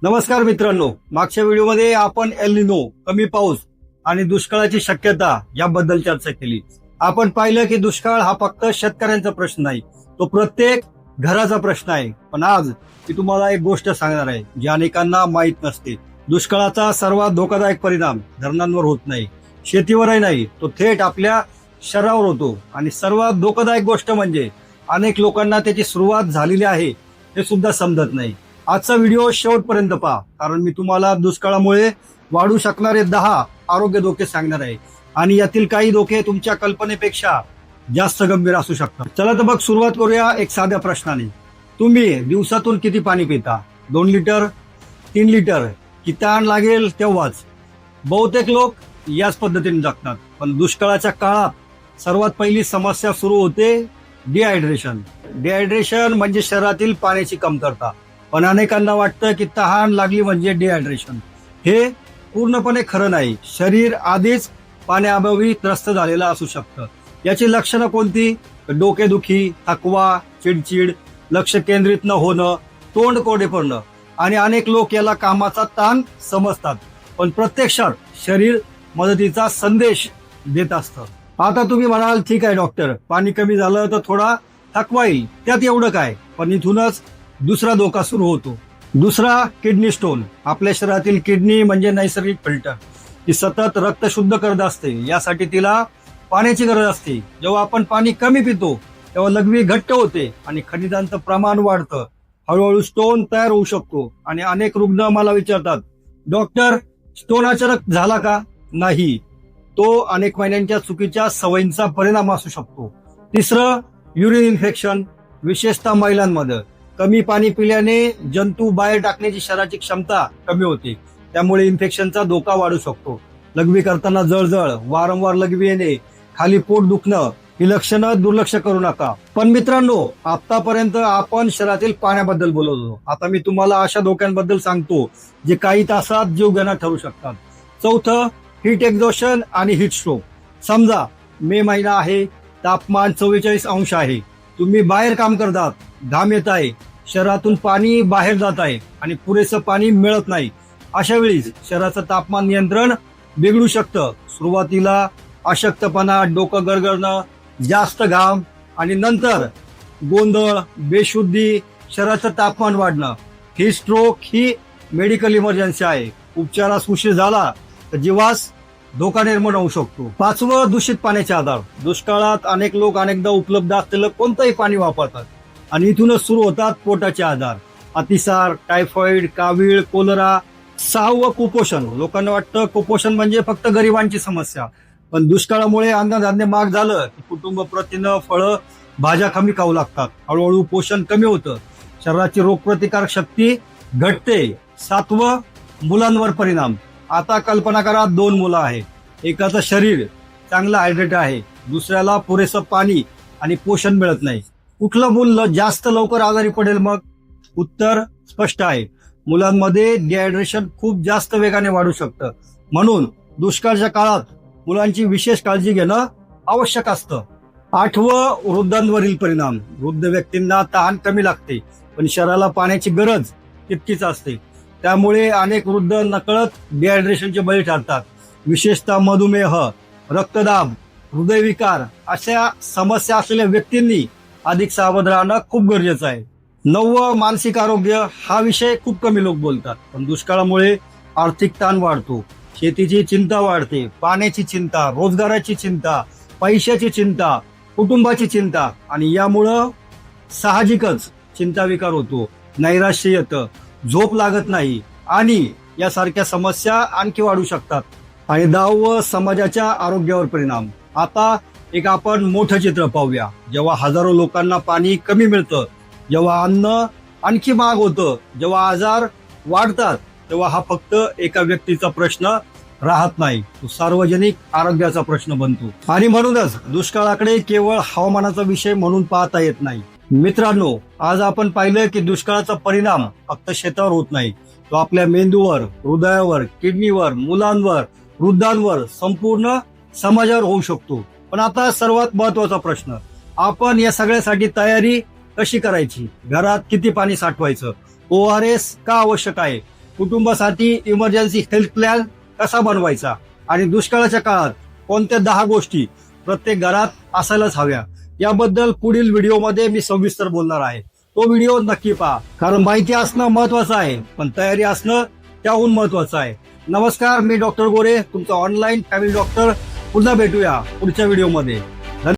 नमस्कार मित्रांनो, मागच्या व्हिडिओमध्ये आपण एल निनो, कमी पाऊस आणि दुष्काळाची शक्यता याबद्दल चर्चा केली. आपण पाहिलं की दुष्काळ हा फक्त शेतकऱ्यांचा प्रश्न नाही, तो प्रत्येक घराचा प्रश्न आहे. पण आज मी तुम्हाला एक गोष्ट सांगणार आहे जी अनेकांना माहीत नसते. दुष्काळाचा सर्वात धोकादायक परिणाम धरणांवर होत नाही, शेतीवरही नाही, तो थेट आपल्या शरीरावर होतो. आणि सर्वात धोकादायक गोष्ट म्हणजे अनेक लोकांना त्याची सुरुवात झालेली आहे हे सुद्धा समजत नाही. आजचा व्हिडिओ शेवटपर्यंत पहा, कारण मी तुम्हाला दुष्काळामुळे वाढू शकणारे 10 आरोग्य धोके सांगणार आहे. आणि यातील काही धोके तुमच्या कल्पनेपेक्षा जास्त गंभीर असू शकतात. चला तर मग सुरुवात करूया एक साध्या प्रश्नाने. तुम्ही दिवसातून किती पाणी पिता? 2 लिटर, 3 लिटर? की तहान लागेल तेव्हाच? बहुतेक लोक याच पद्धतीने जगतात. पण दुष्काळाच्या काळात सर्वात पहिली समस्या सुरू होते डिहायड्रेशन. डिहायड्रेशन म्हणजे शरीरातील पाण्याची कमतरता. पण अनेकांना वाटतं की तहान लागली म्हणजे डिहायड्रेशन. हे पूर्णपणे खरं नाही. शरीर आधीच पाण्याअभावी त्रस्त झालेलं असू शकतं. याची लक्षणं कोणती? डोकेदुखी, थकवा, चिडचिड, लक्ष केंद्रित न होणं, तोंड कोरडे पडणं. आणि अनेक लोक याला कामाचा ताण समजतात, पण प्रत्यक्षात शरीर मदतीचा संदेश देत असतं. आता तुम्ही म्हणाल, ठीक आहे डॉक्टर, पाणी कमी झालं तर थोडा थकवा येईल, त्यात एवढं काय? पण इथूनच दुसरा धोका सुरू होतो. दुसरा, किडनी स्टोन. आपल्या शरीरातील किडनी म्हणजे नैसर्गिक फिल्टर. ती सतत रक्त शुद्ध करत असते, यासाठी तिला पाण्याची गरज असते. जेव्हा आपण पाणी कमी पितो तेव्हा लघवी घट्ट होते आणि खनिजांचं प्रमाण वाढतं. हळूहळू स्टोन तयार होऊ शकतो. आणि अनेक रुग्ण मला विचारतात, डॉक्टर, स्टोन अचानक झाला का? नाही, तो अनेक महिन्यांच्या चुकीच्या सवयींचा परिणाम असू शकतो. तिसरं, युरिन इन्फेक्शन. विशेषतः महिलांमध्ये कमी पाणी पिल्याने जंतू बाहेर टाकण्याची शरीराची क्षमता कमी होते, त्यामुळे इन्फेक्शनचा धोका वाढू शकतो. लघवी करताना जळजळ, वारंवार लघवी येणे, खाली पोट दुखणं ही लक्षणं दुर्लक्ष करू नका. पण मित्रांनो, आतापर्यंत आपण शरीरातील पाण्याबद्दल बोलतो. आता मी तुम्हाला अशा धोक्यांबद्दल सांगतो जे काही तासात जीवघेणा ठरू शकतात. चौथं, हीट एक्झॉशन आणि हीट स्ट्रोक. समजा मे महिना आहे, तापमान 44 अंश आहे, तुम्ही बाहेर काम करतात, घाम येत आहे, शरीरातून पाणी बाहेर जात आहे आणि पुरेसं पाणी मिळत नाही. अशा वेळी शरीराचं तापमान नियंत्रण बिघडू शकतं. सुरुवातीला अशक्तपणा, डोकं गरगरणं, जास्त घाम आणि नंतर गोंधळ, बेशुद्धी, शरीराचं तापमान वाढणं. ही स्ट्रोक ही मेडिकल इमर्जन्सी आहे. उपचारास उशीर झाला तर जीवास धोका निर्माण होऊ शकतो. 5वं, दूषित पाण्याचे आजार. दुष्काळात अनेक लोक अनेकदा उपलब्ध असलेलं कोणतंही पाणी वापरतात आणि इथूनच सुरू होतात पोटाचे आजार. अतिसार, टायफॉइड, कावीळ, कोलरा. 6वं, कुपोषण. लोकांना वाटतं कुपोषण म्हणजे फक्त गरिबांची समस्या, पण दुष्काळामुळे अन्नधान्य महाग झालं की कुटुंब प्रथिनं, फळं, भाज्या कमी खाऊ लागतात. हळूहळू पोषण कमी होतं, शरीराची रोगप्रतिकारक शक्ती घटते. 7वं, मुलांवर परिणाम. आता कल्पना करा, 2 मुलं आहेत. एकाचं शरीर चांगलं हायड्रेट आहे, दुसऱ्याला पुरेसं पाणी आणि पोषण मिळत नाही. कुठलं मूल जास्त लवकर आजारी पडेल? मग उत्तर स्पष्ट आहे, मुलांमध्ये डिहायड्रेशन खूप जास्त वेगाने वाढू शकतं. म्हणून दुष्काळाच्या काळात मुलांची विशेष काळजी घेणं आवश्यक असतं. 8वं, वृद्धांवरील परिणाम. वृद्ध व्यक्तींना तहान कमी लागते, पण शरीराला पाण्याची गरज तितकीच असते. त्यामुळे अनेक वृद्ध नकळत डिहायड्रेशनचे बळी ठरतात. विशेषतः मधुमेह, रक्तदाब, हृदयविकार अशा समस्या असलेल्या व्यक्तींनी अधिक सावध राहणं खूप गरजेचं आहे. 9वं, मानसिक आरोग्य. हा विषय खूप कमी लोक बोलतात, पण दुष्काळामुळे आर्थिक ताण वाढतो, शेतीची चिंता वाढते, पाण्याची चिंता, रोजगाराची चिंता, पैशाची चिंता, कुटुंबाची चिंता. आणि यामुळं साहजिकच चिंताविकार होतो, नैराश्य येतं, झोप लागत नाही आणि यासारख्या समस्या आणखी वाढू शकतात. आणि 10वं, समाजाच्या आरोग्यावर परिणाम. आता एक आपण मोठं चित्र पाहूया. जेव्हा हजारो लोकांना पाणी कमी मिळतं, जेव्हा अन्न आणखी महाग होतं, जेव्हा आजार वाढतात, तेव्हा हा फक्त एका व्यक्तीचा प्रश्न राहत नाही, तो सार्वजनिक आरोग्याचा प्रश्न बनतो. आणि म्हणूनच दुष्काळाकडे केवळ हवामानाचा विषय म्हणून पाहता येत नाही. मित्रांनो, आज आपण पाहिलं की दुष्काळाचा परिणाम फक्त शेतावर होत नाही, तो आपल्या मेंदूवर, हृदयावर, किडनीवर, मुलांवर, वृद्धांवर, संपूर्ण समाजावर होऊ शकतो. पण आता सर्वात महत्वाचा प्रश्न, आपण या सगळ्यासाठी तयारी कशी करायची? घरात किती पाणी साठवायचं? ORS का आवश्यक आहे? कुटुंबासाठी इमर्जन्सी हेल्थ प्लॅन कसा बनवायचा आणि दुष्काळाच्या काळात कोणत्या 10 गोष्टी प्रत्येक घरात असायलाच हव्या याबद्दल पुढील व्हिडिओमध्ये मी सविस्तर बोलणार आहे. तो व्हिडिओ नक्की पहा, कारण माहिती असणं महत्वाचं आहे पण तयारी असणं त्याहून महत्वाचं आहे. नमस्कार, मी डॉक्टर गोरे, तुमचा ऑनलाईन फॅमिली डॉक्टर. पुन्हा भेटूया पुढच्या व्हिडिओमध्ये.